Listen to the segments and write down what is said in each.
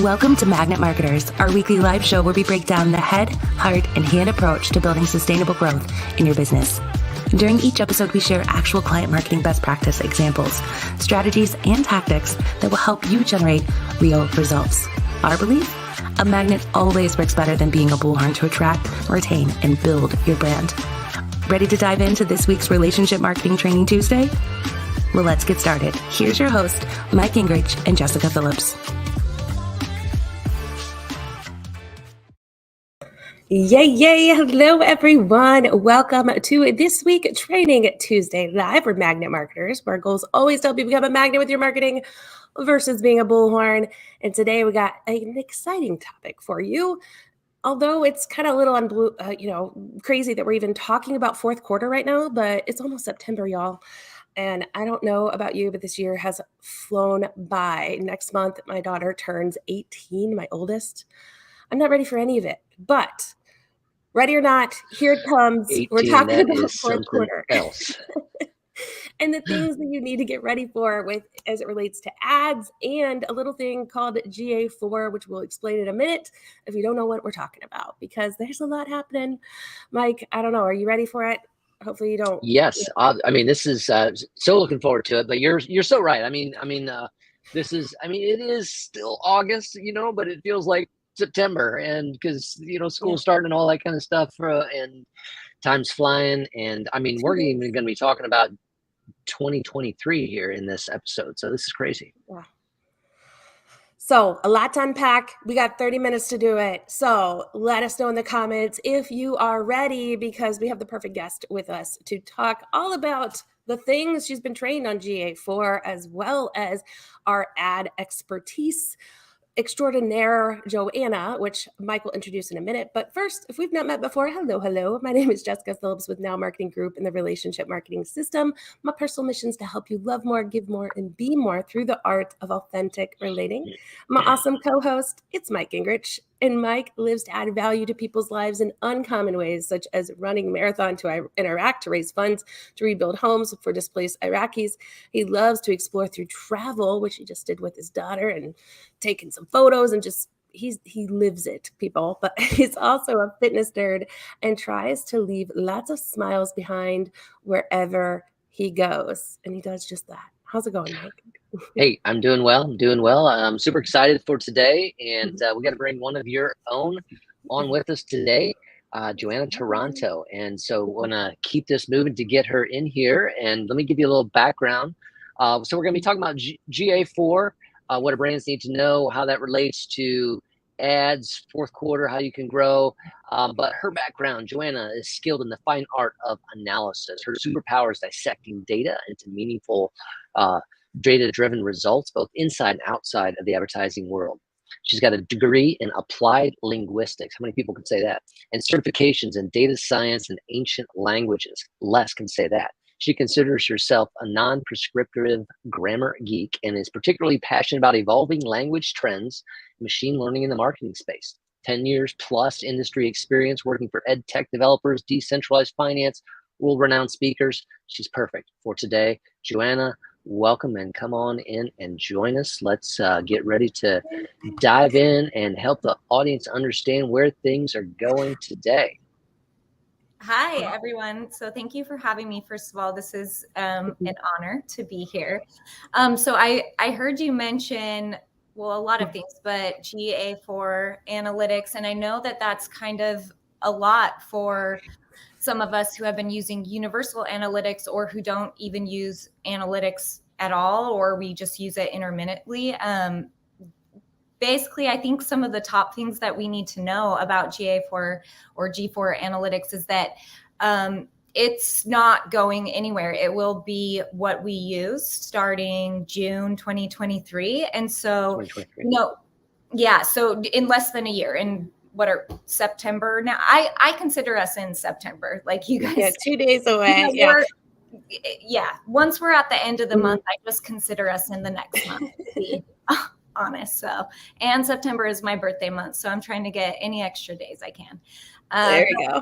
Welcome to Magnet Marketers, our weekly live show where we break down the head, heart, and hand approach to building sustainable growth in your business. During each episode, we share actual client marketing best practice examples, strategies, and tactics that will help you generate real results. Our belief? A magnet always works better than being a bullhorn to attract, retain, and build your brand. Ready to dive into this week's Relationship Marketing Training Tuesday? Well, let's get started. Here's your host, Mike Gingerich and Jessika Phillips. Yay. Hello, everyone. Welcome to this week Training Tuesday live for Magnet Marketers, where our goal is always to help you become a magnet with your marketing versus being a bullhorn. And today we got an exciting topic for you. Although it's kind of a little crazy that we're even talking about fourth quarter right now, but it's almost September, y'all. And I don't know about you, but this year has flown by. Next month, my daughter turns 18, my oldest. I'm not ready for any of it, but ready or not, here it comes. 18, we're talking about is fourth quarter else. and the things that you need to get ready for with as it relates to ads and a little thing called GA4, which we'll explain in a minute if you don't know what we're talking about, because there's a lot happening. Mike, I don't know. Are you ready for it? Hopefully you don't. Yes. I mean, this is so looking forward to it, but you're so right. It is still August, but it feels like September, and because school's starting and all that kind of stuff, and time's flying. And I mean, we're even going to be talking about 2023 here in this episode, so this is crazy. Yeah. So a lot to unpack. We got 30 minutes to do it. So let us know in the comments if you are ready, because we have the perfect guest with us to talk all about the things she's been trained on GA4, as well as our ad expertise extraordinaire, Joanna, which Mike will introduce in a minute. But first, if we've not met before, hello. My name is Jessika Phillips with Now Marketing Group in the Relationship Marketing System. My personal mission is to help you love more, give more, and be more through the art of authentic relating. My awesome co-host, it's Mike Gingerich. And Mike lives to add value to people's lives in uncommon ways, such as running a marathon in Iraq to raise funds to rebuild homes for displaced Iraqis. He loves to explore through travel, which he just did with his daughter, and taking some photos, and just he lives it, people. But he's also a fitness nerd and tries to leave lots of smiles behind wherever he goes. And he does just that. How's it going, Mike? Hey, I'm doing well. I'm super excited for today, and we got to bring one of your own on with us today, Joanna Toronto. And so we're going to keep this moving to get her in here. And let me give you a little background. So we're going to be talking about GA4, what our brands need to know, how that relates to ads, fourth quarter, how you can grow. But her background, Joanna, is skilled in the fine art of analysis. Her superpower is dissecting data into meaningful data-driven results, both inside and outside of the advertising world. She's got a degree in applied linguistics. How many people can say that? And certifications in data science and ancient languages. Less can say that. She considers herself a non-prescriptive grammar geek and is particularly passionate about evolving language trends, machine learning in the marketing space. 10 years plus industry experience working for ed tech developers, decentralized finance, world-renowned speakers. She's perfect for today. Joanna, welcome, and come on in and join us. Let's get ready to dive in and help the audience understand where things are going today. Hi, everyone. So thank you for having me. First of all, this is an honor to be here. So I heard you mention, well, a lot of things, but GA4 Analytics, and I know that that's kind of a lot for some of us who have been using universal analytics or who don't even use analytics at all, or we just use it intermittently. Basically, I think some of the top things that we need to know about GA4 or G4 Analytics is that it's not going anywhere. It will be what we use starting June 2023. And so, so in less than a year, in September now? I consider us in September, like you guys. Yeah, 2 days away. Once we're at the end of the month, I just consider us in the next month, to be honest. So, and September is my birthday month, so I'm trying to get any extra days I can. There you go.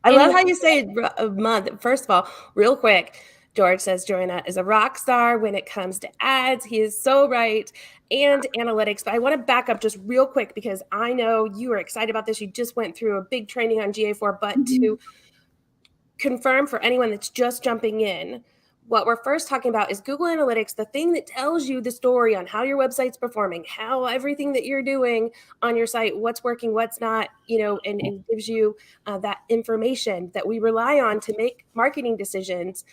I love how you say a month. First of all, real quick, George says Joanna is a rock star when it comes to ads. He is so right. And analytics. But I want to back up just real quick because I know you are excited about this. You just went through a big training on GA4, but to confirm for anyone that's just jumping in, what we're first talking about is Google Analytics, the thing that tells you the story on how your website's performing, how everything that you're doing on your site, what's working, what's not, and gives you that information that we rely on to make marketing decisions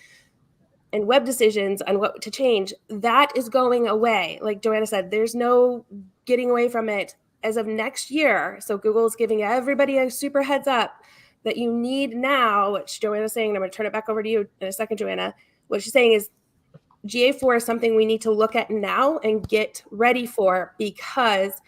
and web decisions on what to change. That is going away. Like Joanna said, there's no getting away from it as of next year. So Google is giving everybody a super heads up that you need now, which Joanna's saying, and I'm going to turn it back over to you in a second, Joanna. What she's saying is GA4 is something we need to look at now and get ready for because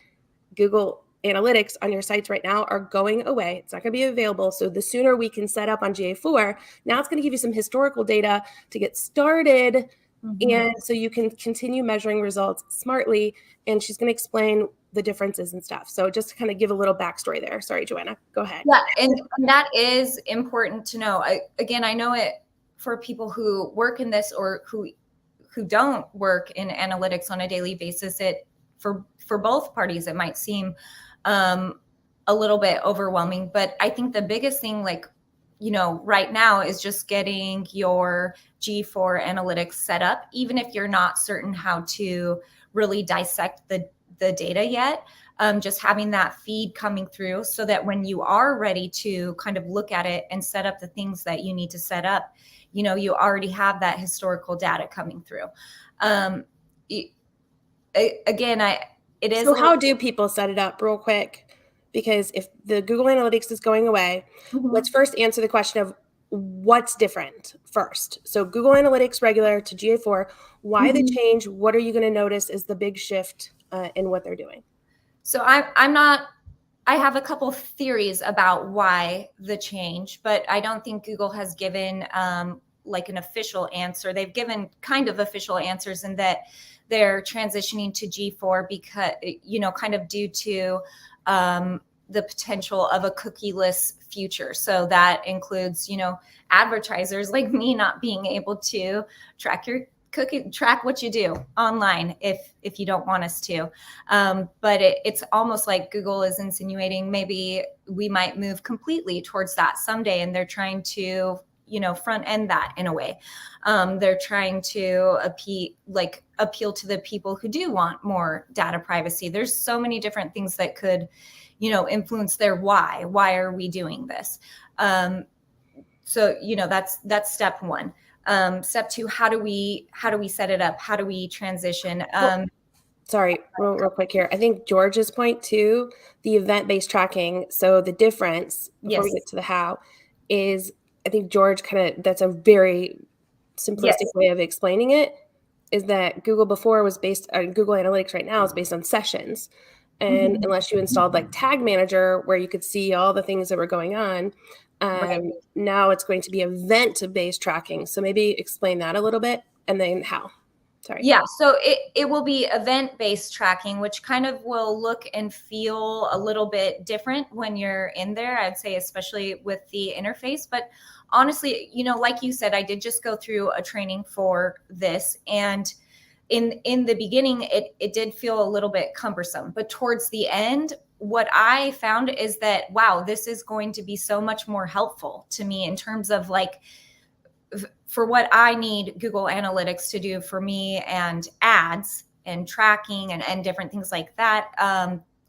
Google Analytics on your sites right now are going away. It's not going to be available. So the sooner we can set up on GA4, now it's going to give you some historical data to get started. And so you can continue measuring results smartly. And she's going to explain the differences and stuff. So just to kind of give a little backstory there. Sorry, Joanna, go ahead. Yeah, and that is important to know. I know it for people who work in this or who don't work in analytics on a daily basis. It for both parties, it might seem a little bit overwhelming. But I think the biggest thing, right now, is just getting your G4 Analytics set up, even if you're not certain how to really dissect the data yet. Just having that feed coming through so that when you are ready to kind of look at it and set up the things that you need to set up, you already have that historical data coming through. It is. So how do people set it up real quick? Because if the Google Analytics is going away, let's first answer the question of what's different first. So Google Analytics regular to GA4, why the change? What are you going to notice is the big shift in what they're doing? So I have a couple theories about why the change, but I don't think Google has given like an official answer. They've given kind of official answers in that they're transitioning to G4 because, kind of due to the potential of a cookieless future. So that includes, advertisers like me not being able to track what you do online if you don't want us to. But it's almost like Google is insinuating maybe we might move completely towards that someday, and they're trying to front end that in a way. They're trying to appeal to the people who do want more data privacy. There's so many different things that could influence their why. Why are we doing this? So that's step one. Step two, how do we set it up? How do we transition? Sorry, real quick here. I think George's point too, the event-based tracking. So the difference before we get to the how is, I think George that's a very simplistic way of explaining it, is that Google before was based on Google Analytics right now is based on sessions. And unless you installed like Tag Manager where you could see all the things that were going on, now it's going to be event-based tracking. So maybe explain that a little bit and then how. Sorry. Yeah, so it will be event-based tracking, which kind of will look and feel a little bit different when you're in there, I'd say, especially with the interface. But honestly, like you said, I did just go through a training for this, and in the beginning, it did feel a little bit cumbersome. But towards the end, what I found is that, wow, this is going to be so much more helpful to me in terms of for what I need Google Analytics to do for me and ads and tracking and different things like that.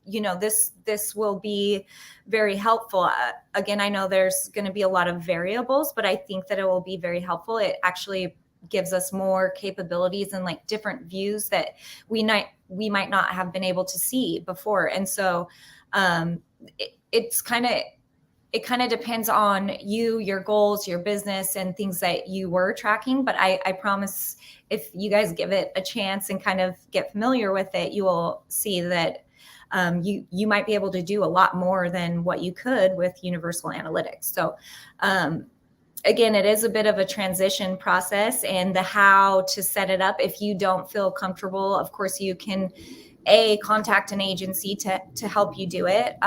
This will be very helpful. Again, I know there's going to be a lot of variables, but I think that it will be very helpful. It actually gives us more capabilities and different views that we might not have been able to see before. And so it kind of depends on you, your goals, your business, and things that you were tracking. But I promise if you guys give it a chance and kind of get familiar with it, you will see that you might be able to do a lot more than what you could with Universal Analytics. So again, it is a bit of a transition process, and the how to set it up. If you don't feel comfortable, of course, you can contact an agency to help you do it.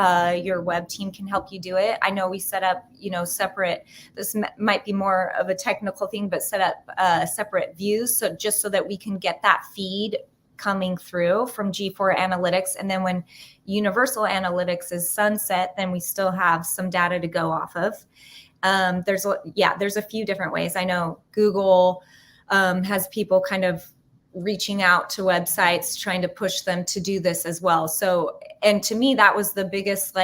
Your web team can help you do it. I know we set up, separate, this might be more of a technical thing, but set up separate views. So just so that we can get that feed coming through from G4 Analytics. And then when Universal Analytics is sunset, then we still have some data to go off of. There's a few different ways. I know Google has people kind of reaching out to websites, trying to push them to do this as well. So, and to me, that was the biggest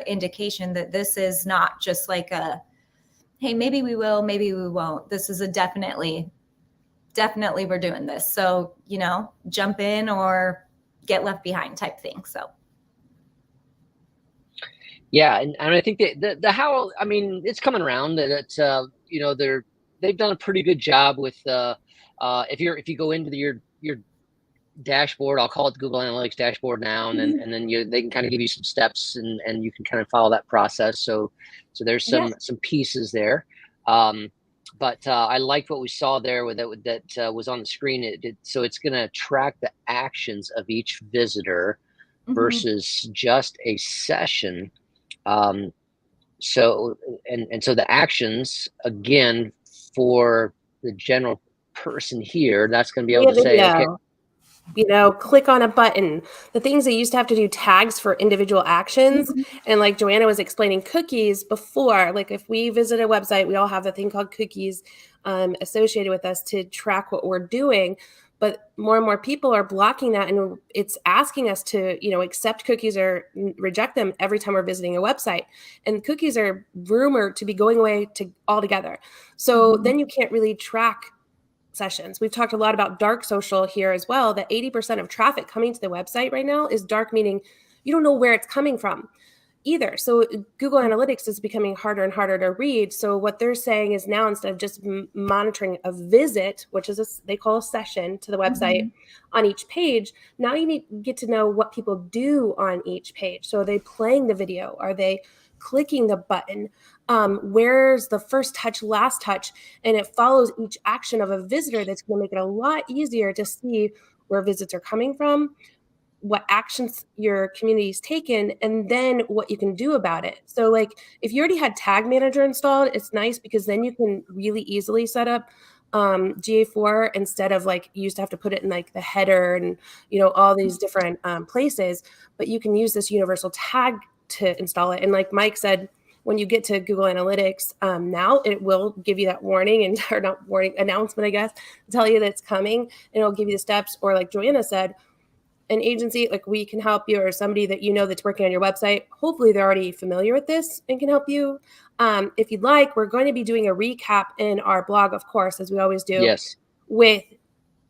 indication that this is not just like a, hey, maybe we will, maybe we won't. This is a definitely we're doing this. So, jump in or get left behind type thing. So. Yeah, and I think the how, I mean, it's coming around that it's they've done a pretty good job with if you go into your dashboard, I'll call it the Google Analytics dashboard now, and then they can kind of give you some steps and you can kind of follow that process. So there's some pieces there. But I liked what we saw there with that was on the screen. So it's going to track the actions of each visitor versus just a session. So the actions, again, for the general person here, that's going to be able to say, okay, click on a button. The things they used to have to do tags for individual actions. And like Joanna was explaining cookies before, like if we visit a website, we all have a thing called cookies associated with us to track what we're doing. But more and more people are blocking that, and it's asking us to, accept cookies or reject them every time we're visiting a website. And cookies are rumored to be going away altogether. So then you can't really track sessions. We've talked a lot about dark social here as well, that 80% of traffic coming to the website right now is dark, meaning you don't know where it's coming from either. So Google Analytics is becoming harder and harder to read. So what they're saying is now, instead of just monitoring a visit, which is they call a session to the website on each page, now you get to know what people do on each page. So are they playing the video? Are they clicking the button? Where's the first touch, last touch? And it follows each action of a visitor. That's going to make it a lot easier to see where visits are coming from, what actions your community's taken, and then what you can do about it. So like if you already had Tag Manager installed, it's nice because then you can really easily set up GA4 instead of like you used to have to put it in like the header and all these different places, but you can use this universal tag to install it. And like Mike said, when you get to Google Analytics, now it will give you that announcement, I guess, to tell you that it's coming, and it'll give you the steps. Or like Joanna said, an agency, like we can help you, or somebody that that's working on your website. Hopefully they're already familiar with this and can help you. If you'd like, we're going to be doing a recap in our blog, of course, as we always do. Yes. With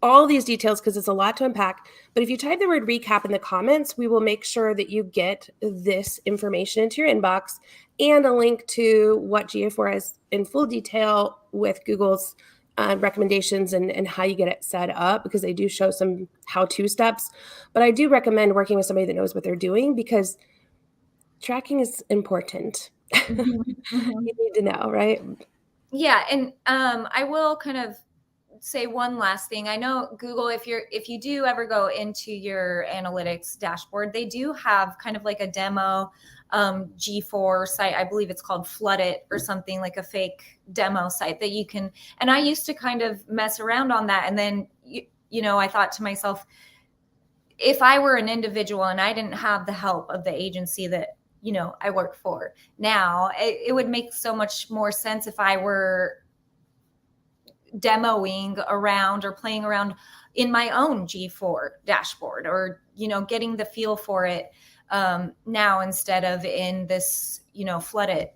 all these details, because it's a lot to unpack. But if you type the word recap in the comments, we will make sure that you get this information into your inbox and a link to what GA4 is in full detail with Google's recommendations and how you get it set up, because they do show some how-to steps. But I do recommend working with somebody that knows what they're doing, because tracking is important. You need to know, right? Yeah. And I will kind of say one last thing. I know Google, if you do ever go into your analytics dashboard, they do have kind of like a demo G4 site. I believe it's called Flood It or something, like a fake demo site that you can, and I used to kind of mess around on that. And then, I thought to myself, if I were an individual and I didn't have the help of the agency that, I work for now, it would make so much more sense if I were demoing around or playing around in my own G4 dashboard, or, getting the feel for it now, instead of in this, Flood It,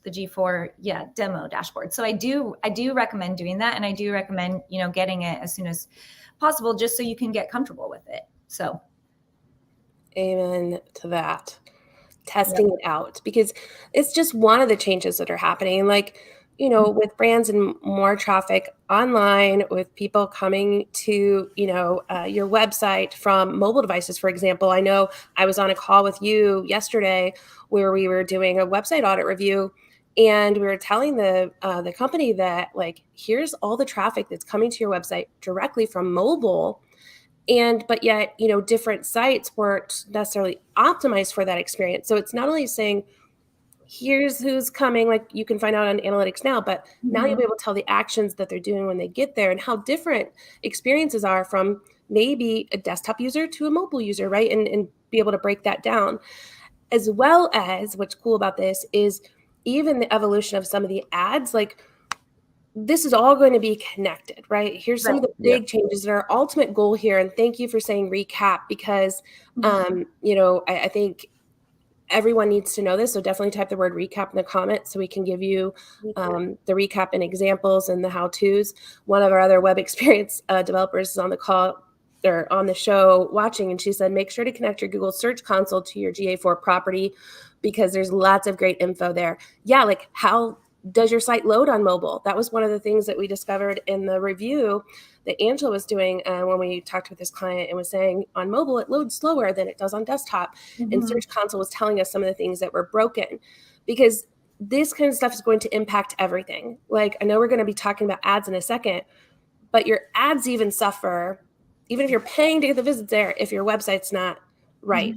the G4 demo dashboard. So I do recommend doing that. And I do recommend, getting it as soon as possible, just so you can get comfortable with it. So amen to that. Testing it out, because it's just one of the changes that are happening. Like, with brands and more traffic online, with people coming to, your website from mobile devices, for example. I know I was on a call with you yesterday where we were doing a website audit review, and we were telling the company that, like, here's all the traffic that's coming to your website directly from mobile. But yet, different sites weren't necessarily optimized for that experience. So it's not only saying, here's who's coming, like you can find out on analytics now, but now you'll be able to tell the actions that they're doing when they get there and how different experiences are from maybe a desktop user to a mobile user, right? And be able to break that down. As well as what's cool about this is even the evolution of some of the ads, like this is all going to be connected, right? Here's some of the big changes and our ultimate goal here. And thank you for saying recap, because, I think everyone needs to know this. So definitely type the word recap in the comments so we can give you the recap and examples and the how-tos. One of our other web experience developers is on the call or on the show watching, and she said, make sure to connect your Google Search Console to your GA4 property because there's lots of great info there. Yeah, like how does your site load on mobile? That was one of the things that we discovered in the review that Angela was doing when we talked with this client and was saying on mobile, it loads slower than it does on desktop. And Search Console was telling us some of the things that were broken, because this kind of stuff is going to impact everything. Like, I know we're going to be talking about ads in a second, but your ads even suffer, even if you're paying to get the visits there, if your website's not right.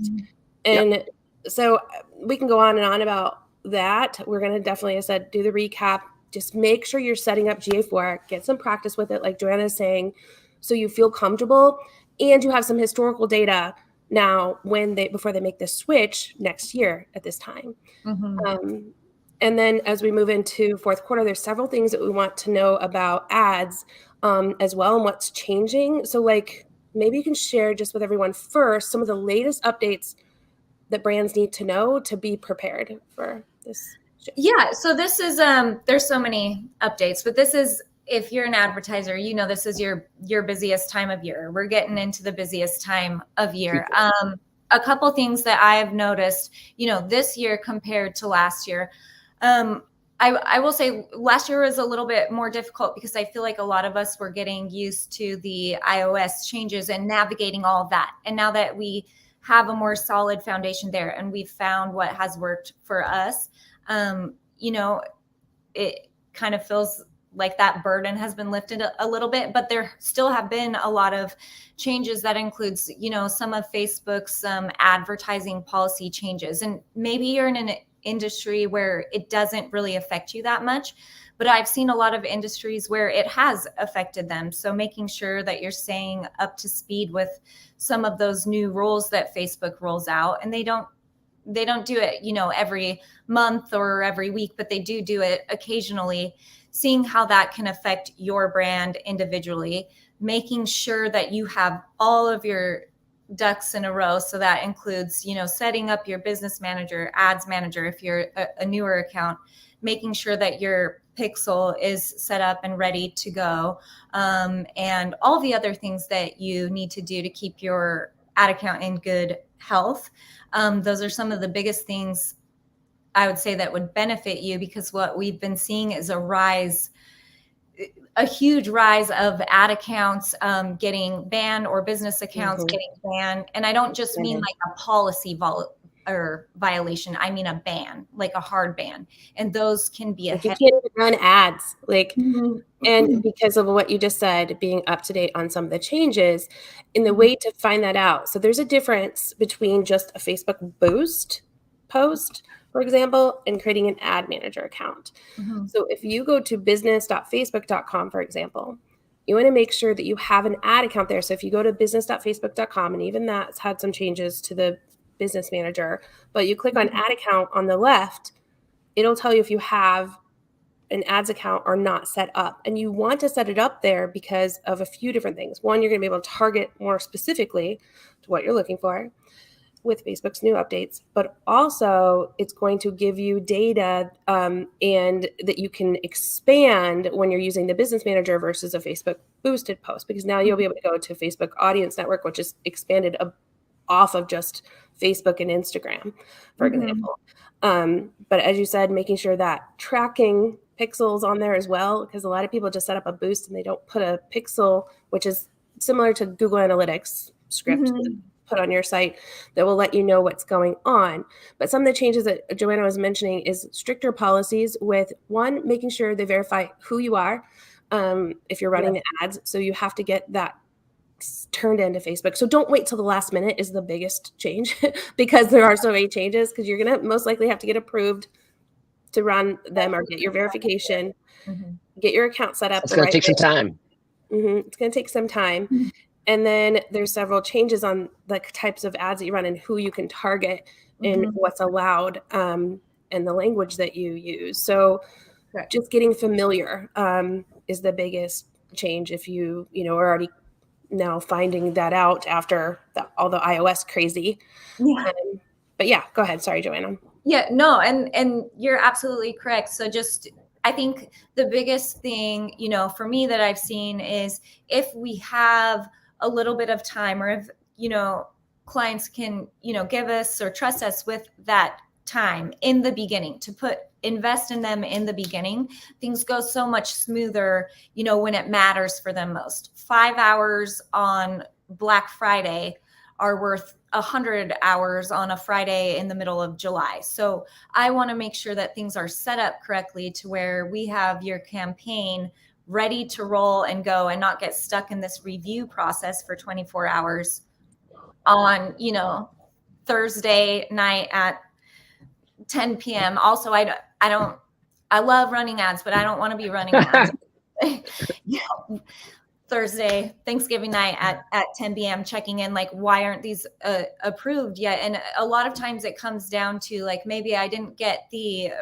And so we can go on and on about that. We're going to definitely, as I said, do the recap. Just make sure you're setting up GA4, get some practice with it, like Joanna is saying, so you feel comfortable and you have some historical data now before they make this switch next year at this time. And then as we move into fourth quarter, there's several things that we want to know about ads as well and what's changing. So like maybe you can share just with everyone first some of the latest updates that brands need to know to be prepared for this shift. Yeah, so this is there's so many updates, but this is, if you're an advertiser, this is your busiest time of year. We're getting into the busiest time of year. A couple things that I've noticed, this year compared to last year. I will say last year was a little bit more difficult because I feel like a lot of us were getting used to the iOS changes and navigating all of that. And now that we have a more solid foundation there and we've found what has worked for us, it kind of feels like that burden has been lifted a little bit, but there still have been a lot of changes that includes, some of Facebook's advertising policy changes. And maybe you're in an industry where it doesn't really affect you that much, but I've seen a lot of industries where it has affected them. So making sure that you're staying up to speed with some of those new rules that Facebook rolls out, and they don't do it, every month or every week, but they do it occasionally, seeing how that can affect your brand individually, making sure that you have all of your ducks in a row. So that includes, setting up your business manager, ads manager, if you're a newer account, making sure that your pixel is set up and ready to go, and all the other things that you need to do to keep your ad account in good health. Those are some of the biggest things I would say that would benefit you, because what we've been seeing is a huge rise of ad accounts getting banned, or business accounts getting banned. And I don't just mean like a policy violation. I mean a ban, like a hard ban. And those can be you can't even run ads, and because of what you just said, being up to date on some of the changes, in the way to find that out. So there's a difference between just a Facebook boost post, for example, and creating an ad manager account. So if you go to business.facebook.com, for example, you want to make sure that you have an ad account there. So if you go to business.facebook.com, and even that's had some changes to the business manager, but you click on ad account on the left, it'll tell you if you have an ads account or not set up. And you want to set it up there because of a few different things. One, you're going to be able to target more specifically to what you're looking for with Facebook's new updates, but also it's going to give you data and that you can expand when you're using the business manager versus a Facebook boosted post, because now you'll be able to go to Facebook Audience Network, which is expanded off of just Facebook and Instagram, for example. But as you said, making sure that tracking pixels on there as well, because a lot of people just set up a boost and they don't put a pixel, which is similar to Google Analytics script put on your site that will let you know what's going on. But some of the changes that Joanna was mentioning is stricter policies with, one, making sure they verify who you are if you're running the ads. So you have to get that turned into Facebook. So don't wait till the last minute is the biggest change because there are so many changes, because you're going to most likely have to get approved to run them or get your verification, get your account set up. It's going to take some time. It's going to take some time. And then there's several changes on the types of ads that you run and who you can target and what's allowed and the language that you use. So just getting familiar is the biggest change if you are already now finding that out after all the iOS crazy. But yeah, go ahead. Sorry, Joanna. Yeah, no, and you're absolutely correct. So just, I think the biggest thing, for me that I've seen is if we have a little bit of time, or if, clients can, give us or trust us with that time in the beginning to invest in them in the beginning, things go so much smoother, when it matters for them most. 5 hours on Black Friday are worth 100 hours on a Friday in the middle of July. So I want to make sure that things are set up correctly to where we have your campaign ready to roll and go and not get stuck in this review process for 24 hours on, Thursday night at 10 p.m. Also, I love running ads, but I don't want to be running ads. Thursday, Thanksgiving night at 10 p.m. checking in, like, why aren't these approved yet? And a lot of times it comes down to, like, maybe I didn't get the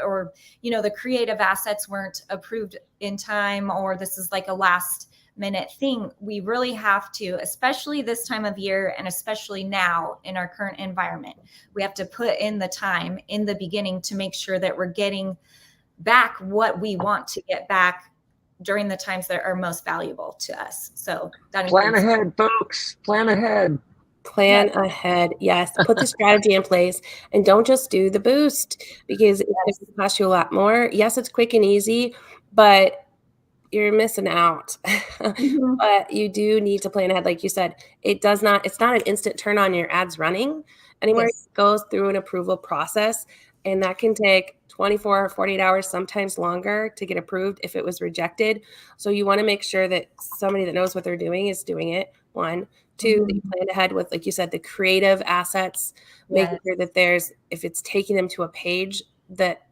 creative assets weren't approved in time, or this is like a last minute thing. We really have to, especially this time of year and especially now in our current environment, we have to put in the time in the beginning to make sure that we're getting back what we want to get back during the times that are most valuable to us. So that plan ahead, folks. Plan ahead. Plan ahead. Yes. Put the strategy in place and don't just do the boost, because it's going to cost you a lot more. Yes, it's quick and easy, but you're missing out. But you do need to plan ahead. Like you said, it's not an instant turn on your ads running anymore. Yes. It goes through an approval process, and that can take 24 or 48 hours, sometimes longer, to get approved if it was rejected. So you want to make sure that somebody that knows what they're doing is doing it. 1, 2, you plan ahead with, like you said, the creative assets, making sure that if it's taking them to a page that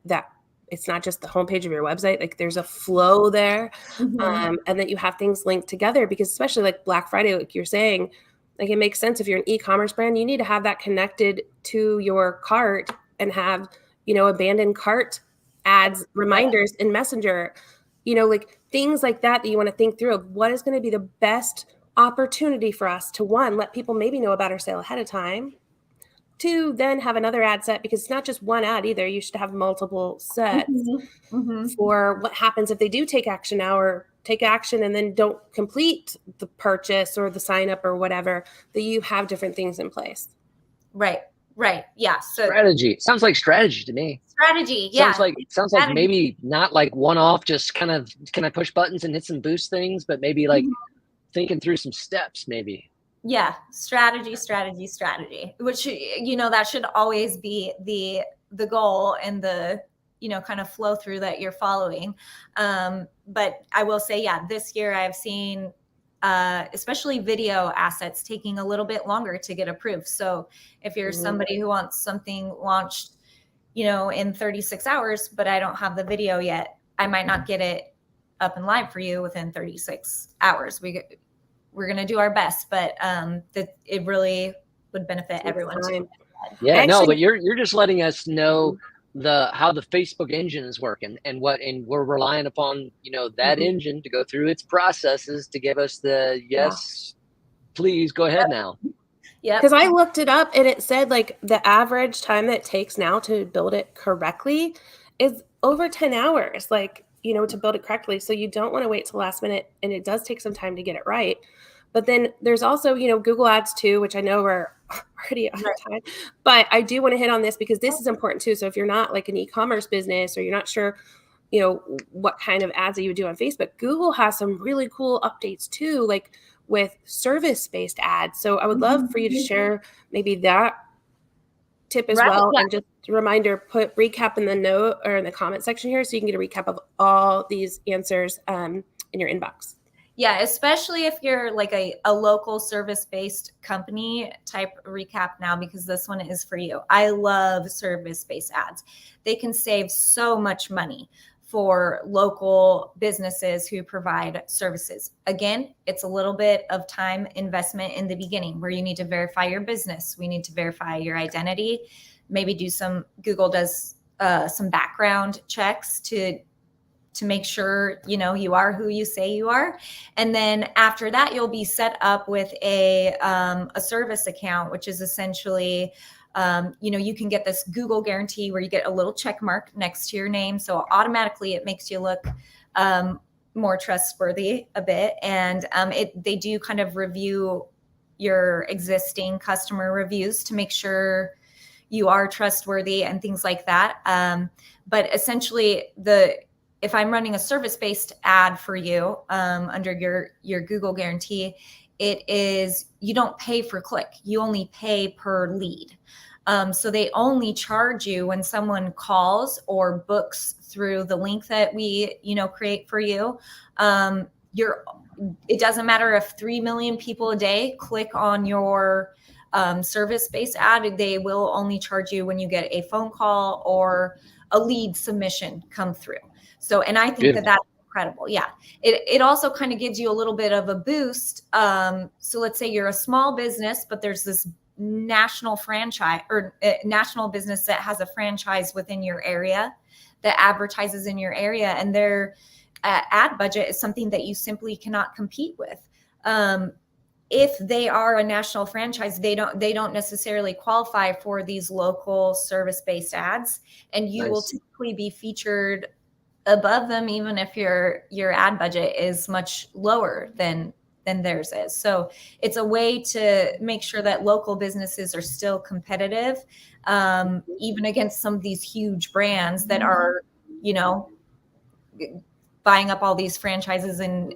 it's not just the homepage of your website, like there's a flow there, and that you have things linked together, because especially like Black Friday, like you're saying, like it makes sense if you're an e-commerce brand, you need to have that connected to your cart and have, abandoned cart ads, reminders in Messenger, like things like that you want to think through of what is going to be the best opportunity for us to, 1, let people maybe know about our sale ahead of time, 2, then have another ad set, because it's not just one ad either. You should have multiple sets for what happens if they do take action now, or take action and then don't complete the purchase or the sign up or whatever, that you have different things in place. Right. Yeah. So strategy. Sounds like strategy to me. Strategy. Yeah. Sounds like maybe not like one off, just kind of, can I push buttons and hit some boost things, but maybe like thinking through some steps, maybe. Yeah. Strategy, which, that should always be the goal and the, kind of flow through that you're following. But I will say, this year I've seen, especially video assets taking a little bit longer to get approved. So if you're somebody who wants something launched, in 36 hours, but I don't have the video yet, I might not get it up and live for you within 36 hours. We're going to do our best, but it really would benefit everyone. Yeah, but you're just letting us know how the Facebook engine is working, and we're relying upon, that engine to go through its processes to give us the yes, please go ahead now. Yeah, because I looked it up and it said like the average time that it takes now to build it correctly is over 10 hours, like, to build it correctly. So you don't want to wait till last minute, and it does take some time to get it right. But then there's also, Google Ads too, which I know we're already out of time, but I do want to hit on this because this is important too. So if you're not like an e-commerce business, or you're not sure, what kind of ads that you would do on Facebook, Google has some really cool updates too, like with service-based ads. So I would love for you to share maybe that tip as well. Yeah. And just a reminder, put recap in the note or in the comment section here, so you can get a recap of all these answers in your inbox. Yeah, especially if you're like a local service-based company, type recap now, because this one is for you. I love service-based ads. They can save so much money for local businesses who provide services. Again, it's a little bit of time investment in the beginning where you need to verify your business. We need to verify your identity, maybe do Google does some background checks to make sure, you know, you are who you say you are. And then after that, you'll be set up with a service account, which is essentially, you know, you can get this Google guarantee where you get a little check mark next to your name. So automatically it makes you look more trustworthy a bit. And they do kind of review your existing customer reviews to make sure you are trustworthy and things like that. But essentially, if I'm running a service-based ad for you under your Google guarantee, it is, you don't pay for click, you only pay per lead. So they only charge you when someone calls or books through the link that we, you know, create for you. It doesn't matter if 3 million people a day click on your service-based ad, they will only charge you when you get a phone call or a lead submission come through. So, and I think that that's incredible. Yeah. It also kind of gives you a little bit of a boost. So let's say you're a small business, but there's this national franchise or national business that has a franchise within your area that advertises in your area, and their ad budget is something that you simply cannot compete with. If they are a national franchise, they don't necessarily qualify for these local service-based ads, and you will typically be featured above them, even if your ad budget is much lower than theirs is. So it's a way to make sure that local businesses are still competitive, even against some of these huge brands that are, you know, buying up all these franchises and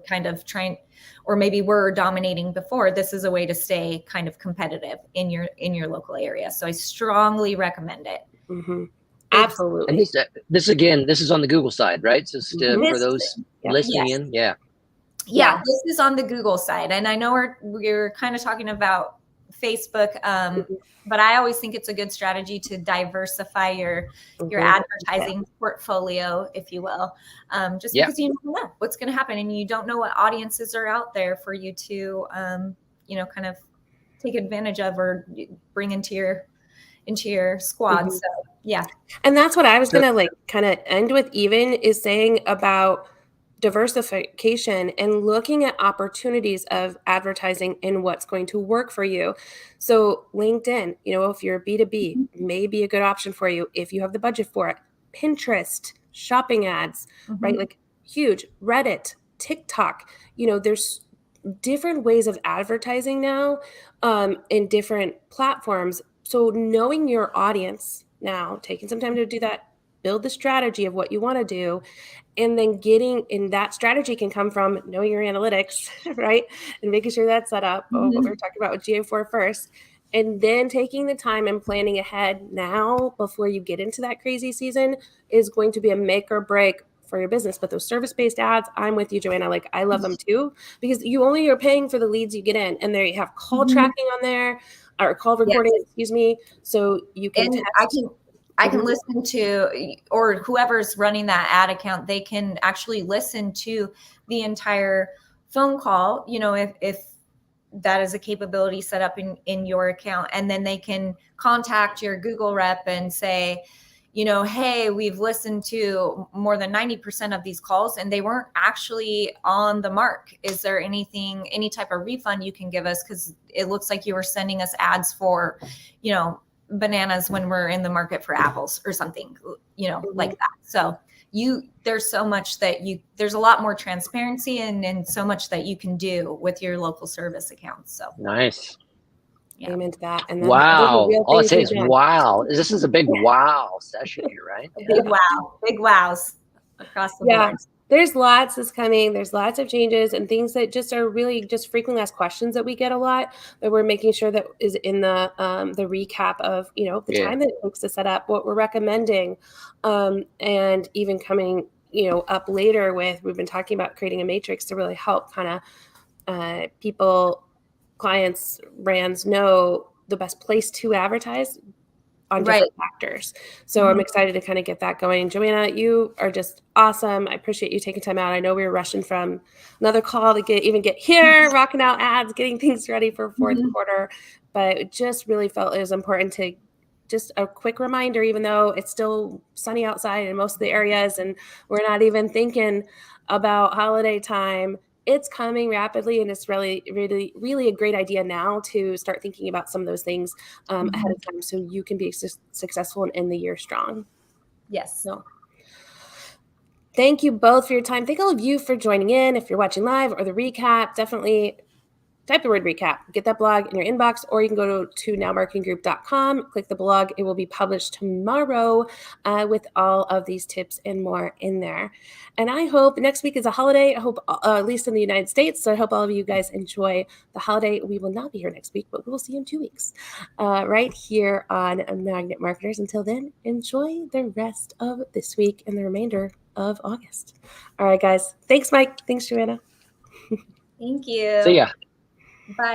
kind of trying, or maybe we're dominating before. This is a way to stay kind of competitive in your local area. So I strongly recommend it. Mm-hmm. Absolutely. And this is on the Google side, right? So for those listening in, Yeah, this is on the Google side. And I know we're kind of talking about Facebook, but I always think it's a good strategy to diversify your advertising portfolio, if you will, just because you don't know what's going to happen and you don't know what audiences are out there for you to, you know, kind of take advantage of or bring into your squad. So yeah. And that's what I was going to like kind of end with, even is saying about diversification and looking at opportunities of advertising and what's going to work for you. So LinkedIn, you know, if you're B2B, may be a good option for you if you have the budget for it. Pinterest, shopping ads, right? Like huge. Reddit, TikTok, you know, there's different ways of advertising now in different platforms. So knowing your audience now, taking some time to do that, build the strategy of what you want to do, and then getting in that strategy can come from knowing your analytics, right? And making sure that's set up, what we were talking about with GA4 first, and then taking the time and planning ahead now before you get into that crazy season is going to be a make or break for your business. But those service-based ads, I'm with you, Joanna. Like, I love them too, because you only are paying for the leads you get in, and there you have call tracking on there, or call recording, excuse me. So you can I can listen to, or whoever's running that ad account, they can actually listen to the entire phone call, you know, if that is a capability set up in your account. And then they can contact your Google rep and say, you know, hey, we've listened to more than 90% of these calls and they weren't actually on the mark. Is there any type of refund you can give us? Because it looks like you were sending us ads for, you know, bananas when we're in the market for apples or something, you know, like that. So there's so much there's a lot more transparency and so much that you can do with your local service accounts. So nice. Yeah. Amen to that. And wow. All I say is wow. This is a big wow session here, right? Big wows across the board. There's lots that's coming. There's lots of changes and things that just are really just frequently asked questions that we get a lot, that we're making sure that is in the recap of, you know, the time that it takes to set up, what we're recommending, and even coming up later with, we've been talking about creating a matrix to really help kind of people, clients, brands know the best place to advertise on different factors. So I'm excited to kind of get that going. Joanna, you are just awesome. I appreciate you taking time out. I know we were rushing from another call to get here, rocking out ads, getting things ready for fourth quarter, but it just really felt it was important to just a quick reminder, even though it's still sunny outside in most of the areas and we're not even thinking about holiday time, it's coming rapidly, and it's really, really, really a great idea now to start thinking about some of those things ahead of time, so you can be successful and end the year strong. Yes. So, thank you both for your time. Thank all of you for joining in. If you're watching live or the recap, definitely type the word recap, get that blog in your inbox, or you can go to nowmarketinggroup.com, click the blog. It will be published tomorrow with all of these tips and more in there. And I hope next week is a holiday. I hope at least in the United States. So I hope all of you guys enjoy the holiday. We will not be here next week, but we will see you in 2 weeks right here on Magnet Marketers. Until then, enjoy the rest of this week and the remainder of August. All right, guys. Thanks, Mike. Thanks, Joanna. Thank you. See ya. Bye.